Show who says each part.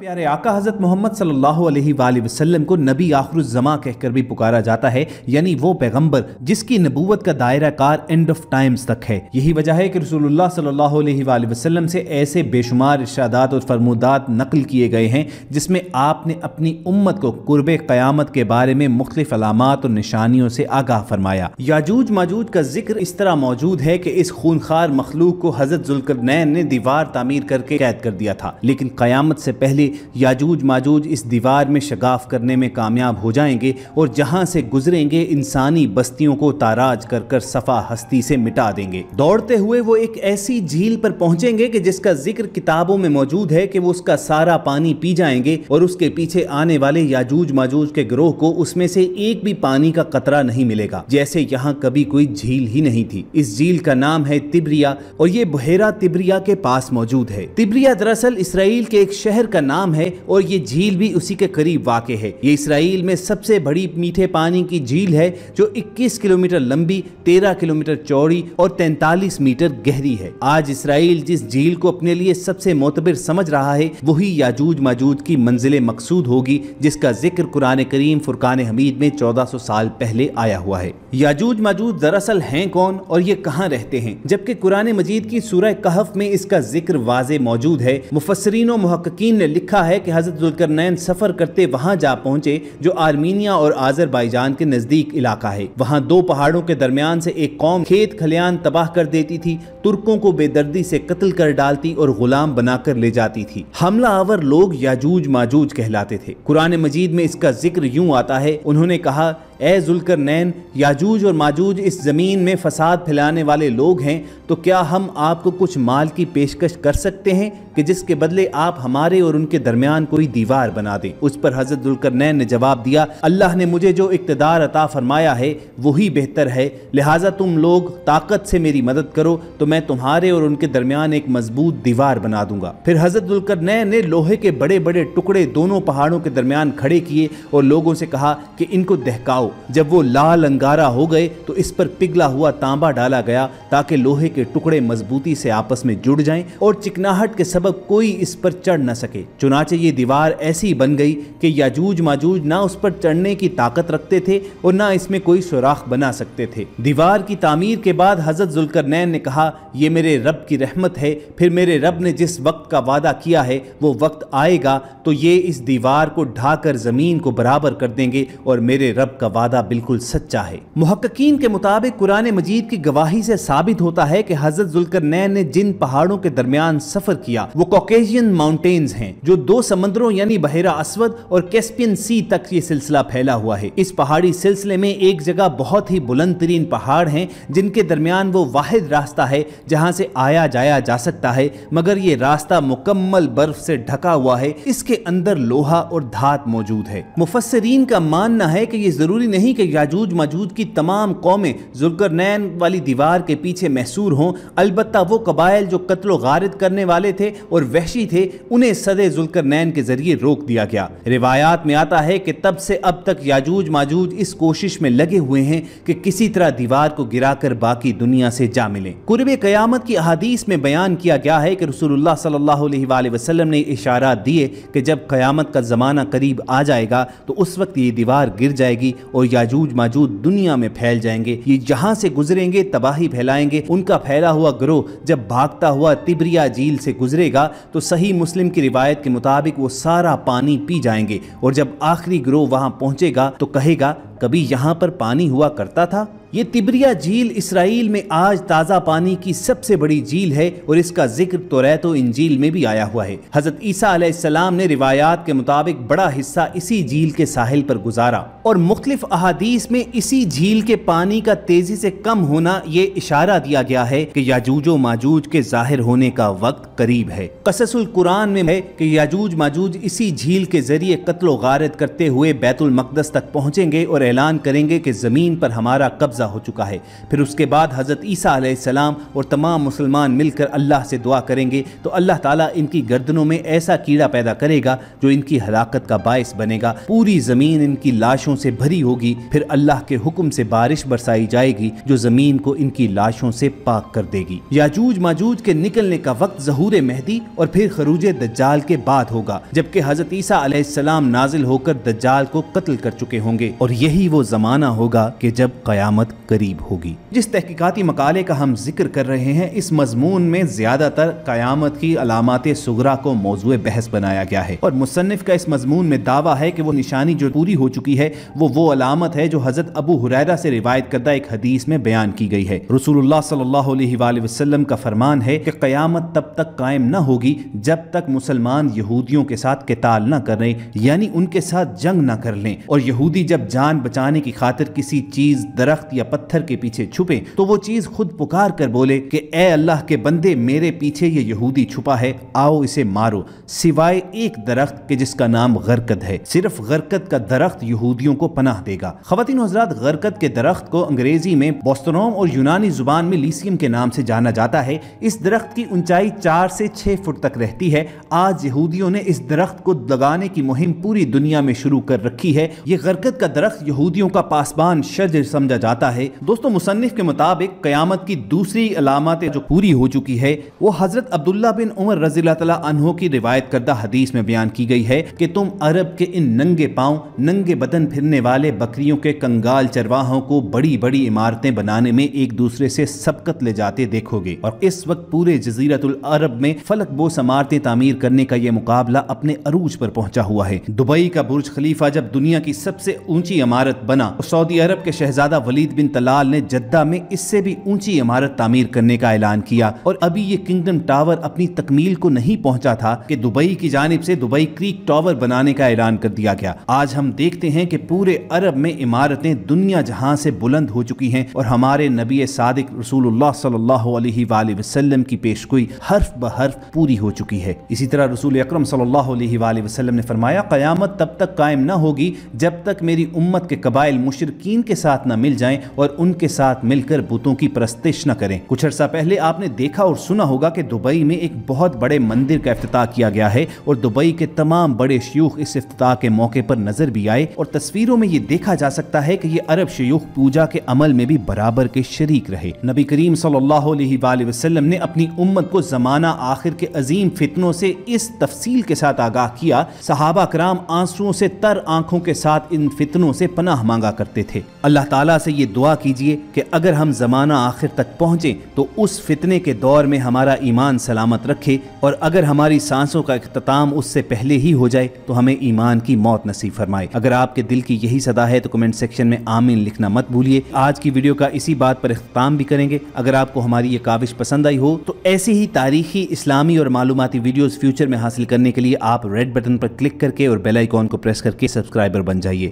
Speaker 1: प्यारे आका हज़रत मोहम्मद सल्लल्लाहु अलैहि वसल्लम को नबी आखिरुज़्ज़मा कहकर भी पुकारा जाता है, यानी वो पैगंबर जिसकी नबूवत का दायरा कार एंड ऑफ टाइम्स तक है। यही वजह है कि रसूलुल्लाह सल्लल्लाहु अलैहि वसल्लम से ऐसे बेशुमार इरशादात और फरमूदात नकल किए गए हैं जिसमें आपने अपनी उम्मत को कुर्बे क़यामत के बारे में मुख्तलिफ अलामात और निशानियों से आगाह फरमाया। याजूज माजूज का जिक्र इस तरह मौजूद है कि इस खूनखार मखलूक को हज़रत ज़ुल्करनैन ने दीवार तामीर करके कैद कर दिया था, लेकिन क़यामत से पहले याजूज माजूज इस दीवार में शगाफ करने में कामयाब हो जाएंगे और जहां से गुजरेंगे इंसानी बस्तियों को ताराज कर कर सफा हस्ती से मिटा देंगे। दौड़ते हुए वो एक ऐसी झील पर पहुंचेंगे कि जिसका जिक्र किताबों में मौजूद है कि वो उसका सारा पानी पी जाएंगे और उसके पीछे आने वाले याजूज माजूज के गिरोह को उसमें से एक भी पानी का कतरा नहीं मिलेगा, जैसे यहाँ कभी कोई झील ही नहीं थी। इस झील का नाम है तिब्रिया और ये बहेरा तिब्रिया के पास मौजूद है। तिब्रिया दरअसल इसराइल के एक शहर का नाम है और ये झील भी उसी के करीब वाक़े है। ये इसराइल में सबसे बड़ी मीठे पानी की झील है जो 21 किलोमीटर लंबी, 13 किलोमीटर चौड़ी और 43 मीटर गहरी है। आज इसराइल जिस झील को अपने लिए सबसे मोतबर समझ रहा है वही याजूज माजूज की मंजिल मकसूद होगी, जिसका जिक्र कुरान करीम फुरकान हमीद में 1400 साल पहले आया हुआ है। याजूज माजूज दरअसल हैं कौन और ये कहाँ रहते हैं? जबकि कुरान मजीद की सूरह कहफ में इसका जिक्र वाज़े मौजूद है। मुफस्सिरीन और मुहक्किकीन ने लिखा है कि हज़रत ज़ुल्करनैन सफ़र करते वहाँ जा पहुँचे जो आर्मीनिया और आज़रबाईजान के नज़दीक इलाका है। वहाँ दो पहाड़ों के दरमियान से एक कौम खेत खलियान तबाह कर देती थी, तुर्कों को बेदर्दी से कत्ल कर डालती और गुलाम बनाकर ले जाती थी। हमला आवर लोग याजूज माजूज कहलाते थे। कुरान मजीद में इसका जिक्र यूं आता है, उन्होंने कहा, ए ज़ुल्करनैन, याजूज और माजूज इस ज़मीन में फसाद फैलाने वाले लोग हैं, तो क्या हम आपको कुछ माल की पेशकश कर सकते हैं कि जिसके बदले आप हमारे और उनके दरमियान कोई दीवार बना दें? उस पर हज़रत ज़ुल्करनैन ने जवाब दिया, अल्लाह ने मुझे जो इक़्तिदार अता फरमाया है वही बेहतर है, लिहाजा तुम लोग ताकत से मेरी मदद करो तो मैं तुम्हारे और उनके दरमियान एक मजबूत दीवार बना दूंगा। फिर हज़रत ज़ुल्करनैन ने लोहे के बड़े बड़े टुकड़े दोनों पहाड़ों के दरमियान खड़े किए और लोगों से कहा कि इनको दहकाओ। जब वो लाल अंगारा हो गए तो इस पर पिघला हुआ तांबा डाला गया ताकि लोहे के टुकड़े मजबूती से आपस में जुड़ जाएं और चिकनाहट के सबब कोई इस पर चढ़ न सके। चुनाचे ये दीवार ऐसी बन गई कि याजूज माजूज ना उस पर चढ़ने की ताकत रखते थे और ना इसमें कोई सुराख बना सकते थे। दीवार की तामीर के बाद हज़रत ज़ुल्करनैन ने कहा, ये मेरे रब की रहमत है, फिर मेरे रब ने जिस वक्त का वादा किया है वो वक्त आएगा तो ये इस दीवार को ढाकर जमीन को बराबर कर देंगे और मेरे रब का वादा बिल्कुल सच्चा है। मुहक्किकीन के मुताबिक कुरान मजीद की गवाही से साबित होता है कि हज़रत ज़ुल्करनैन ने जिन पहाड़ों के दरमियान सफर किया वो कॉकेशियन माउंटेन्स हैं, जो दो समंदरों यानी बहेरा अस्वद और कैस्पियन सी तक ये सिलसिला फैला हुआ है। इस पहाड़ी सिलसिले में एक जगह बहुत ही बुलंद तरीन पहाड़ हैं जिनके दरमियान वो वाहिद रास्ता है जहां से आया जाया जा सकता है, मगर ये रास्ता मुकम्मल बर्फ से ढका हुआ है। इसके अंदर लोहा और धात मौजूद है। मुफस्सिरीन का मानना है कि ये जरूरी नहीं कि याजूज माजूज की तमाम कौमें ज़ुल्करनैन वाली दीवार के पीछे महसूर हों, अलबत्ता वो कबाइल जो कत्ल गारत करने वाले थे और वहशी थे उन्हें सदे ज़ुल्करनैन के जरिए रोक दिया गया। रिवायात में आता है कि तब से अब तक याजूज माजूज इस कोशिश में लगे हुए हैं कि किसी तरह दीवार को गिराकर बाकी दुनिया से जा मिलें। कुर्बे क़यामत की अहादीस में बयान किया गया है कि रसूलुल्लाह सल्लल्लाहु अलैहि वसल्लम ने इशारा दिए कि जब क़यामत का ज़माना करीब आ जाएगा तो उस वक्त ये दीवार गिर जाएगी और याजूज माजूज दुनिया में फैल जाएंगे। ये जहां से गुजरेंगे तबाही फैलाएंगे। उनका फैला हुआ गिरोह जब भागता हुआ तिब्रिया झील से गुजरेगा तो सही मुस्लिम की रिवायत के मुताबिक वो सारा पानी पी जाएंगे और जब आखिरी गिरोह वहां पहुंचेगा तो कहेगा, कभी यहाँ पर पानी हुआ करता था। ये तिब्रिया झील इसराइल में आज ताज़ा पानी की सबसे बड़ी झील है और इसका जिक्र तौरात और इंजील में भी आया हुआ है। हज़रत ईसा अलैहिस्सलाम ने रिवायात के मुताबिक बड़ा हिस्सा इसी झील के साहिल पर गुजारा और मुख्तलिफ अहादीस में इसी झील के पानी का तेजी से कम होना ये इशारा दिया गया है कि याजूज माजूज के जाहिर होने का वक्त करीब है। क़ससुल कुरान में है कि याजूज माजूज इसी झील के जरिए कत्ल गारत करते हुए बैतुल मक़दस तक पहुँचेंगे और اعلان کریں گے کہ زمین پر ہمارا قبضہ ہو چکا ہے۔ پھر اس کے بعد حضرت عیسیٰ علیہ السلام اور تمام مسلمان مل کر اللہ سے دعا کریں گے تو اللہ تعالیٰ ان کی گردنوں میں ایسا کیڑا پیدا کرے گا جو ان کی ہلاکت کا باعث بنے گا، پوری زمین ان کی لاشوں سے بھری ہوگی، پھر اللہ کے حکم سے بارش برسائی جائے گی جو زمین کو ان کی لاشوں سے پاک کر دے گی۔ یاجوج ماجوج کے نکلنے کا وقت ظہور مہدی اور پھر خروج دجال کے بعد ہوگا، جبکہ حضرت عیسیٰ علیہ السلام نازل ہو کر دجال کو قتل کر چکے ہوں گے، اور یہی وہ زمانہ ہوگا کہ جب قیامت قریب ہوگی۔ جس تحقیقاتی مقالے کا ہم ذکر کر رہے ہیں اس مضمون میں زیادہ تر قیامت کی علامات صغریٰ کو موضوع بحث بنایا گیا ہے، اور مصنف کا اس مضمون میں دعویٰ ہے کہ وہ نشانی جو پوری ہو چکی ہے وہ علامت ہے جو حضرت ابو ہریرہ سے روایت کردہ ایک حدیث میں بیان کی گئی ہے۔ رسول اللہ صلی اللہ علیہ وآلہ وسلم کا فرمان ہے کہ قیامت تب تک قائم نہ ہوگی جب تک مسلمان یہودیوں کے ساتھ قتال نہ کر لیں، یعنی ان کے ساتھ جنگ نہ کر لیں، اور یہودی جب جان بچانے کی خاطر کسی چیز، درخت یا پتھر کے پیچھے چھپے تو وہ چیز خود پکار کر بولے کہ اے اللہ کے بندے، میرے پیچھے یہ یہودی چھپا ہے، آؤ اسے مارو، سوائے ایک درخت کہ جس کا نام غرقد ہے، صرف غرقد کا درخت یہودیوں کو پناہ دے گا۔ خواتین و حضرات، غرقد کے درخت کو انگریزی میں بوسٹونوم اور یونانی زبان میں لیسیم کے نام سے جانا جاتا ہے۔ اس درخت کی اونچائی 4 سے 6 فٹ تک رہتی ہے۔ آج یہودیوں نے اس درخت کو لگانے کی مہم پوری دنیا میں شروع کر رکھی ہے۔ یہ غرقد کا درخت یہودیوں کا پاسبان شجر سمجھا جاتا ہے۔ دوستو، مصنف کے مطابق قیامت کی دوسری علامات جو پوری ہو چکی ہے وہ حضرت عبداللہ بن عمر رضی اللہ تعالیٰ عنہ کی روایت کردہ حدیث میں بیان کی گئی ہے کہ تم عرب کے ان ننگے پاؤں، ننگے بدن پھرنے والے بکریوں کے کنگال چرواہوں کو بڑی بڑی عمارتیں بنانے میں ایک دوسرے سے سبقت لے جاتے دیکھو گے، اور اس وقت پورے جزیرۃ العرب میں فلک بوس عمارتیں تعمیر کرنے کا یہ مقابلہ اپنے عروج پر پہنچا ہوا ہے۔ دبئی کا برج خلیفہ جب دنیا کی سب سے اونچی عمارت بنا، سعودی عرب کے شہزادہ ولید بن طلال نے جدہ میں اس سے بھی اونچی عمارت تعمیر کرنے کا اعلان کیا، اور ابھی یہ کنگڈم ٹاور اپنی تکمیل کو نہیں پہنچا تھا کہ دبئی کی جانب سے دبئی کریک ٹاور بنانے کا اعلان کر دیا گیا۔ آج ہم دیکھتے ہیں کہ پورے عرب میں عمارتیں دنیا جہاں سے بلند ہو چکی ہیں، اور ہمارے نبی صادق رسول اللہ صلی اللہ علیہ وآلہ وسلم کی پیشگوئی حرف بحرف پوری ہو چکی ہے۔ اسی طرح رسول اکرم صلی اللہ علیہ وآلہ وسلم نے فرمایا، قیامت تب تک قائم نہ ہوگی جب تک میری امت کے قبائل مشرکین کے ساتھ نہ مل جائیں اور ان کے ساتھ مل کر بتوں کی پرستش نہ کریں۔ کچھ عرصہ پہلے آپ نے دیکھا اور سنا ہوگا کہ دبئی میں ایک بہت بڑے مندر کا افتتاح کیا گیا ہے، اور دبئی کے تمام بڑے شیوخ اس افتتاح کے موقع پر نظر بھی آئے، اور تصویروں میں یہ دیکھا جا سکتا ہے کہ یہ عرب شیوخ پوجا کے عمل میں بھی برابر کے شریک رہے۔ نبی کریم صلی اللہ علیہ وآلہ وسلم نے اپنی امت کو زمانہ آخر کے عظیم فتنوں سے اس تفصیل کے ساتھ آگاہ کیا، صحابہ کرام آنسوؤں سے تر آنکھوں کے ساتھ ان فتنوں سے پناہ مانگا کرتے تھے۔ اللہ تعالیٰ سے یہ دعا کیجئے کہ اگر ہم زمانہ آخر تک پہنچیں تو اس فتنے کے دور میں ہمارا ایمان سلامت رکھے، اور اگر ہماری سانسوں کا اختتام اس سے پہلے ہی ہو جائے تو ہمیں ایمان کی موت نصیب فرمائے۔ اگر آپ کے دل کی یہی صدا ہے تو کمنٹ سیکشن میں آمین لکھنا مت بھولیے۔ آج کی ویڈیو کا اسی بات پر اختتام بھی کریں گے۔ اگر آپ کو ہماری یہ کاوش پسند آئی ہو تو ایسی ہی تاریخی، اسلامی اور معلوماتی ویڈیوز فیوچر میں حاصل کرنے کے لیے آپ ریڈ بٹن پر کلک کر کے اور بیل آئیکن کو پریس کر کے سبسکرائبر بن جائیے۔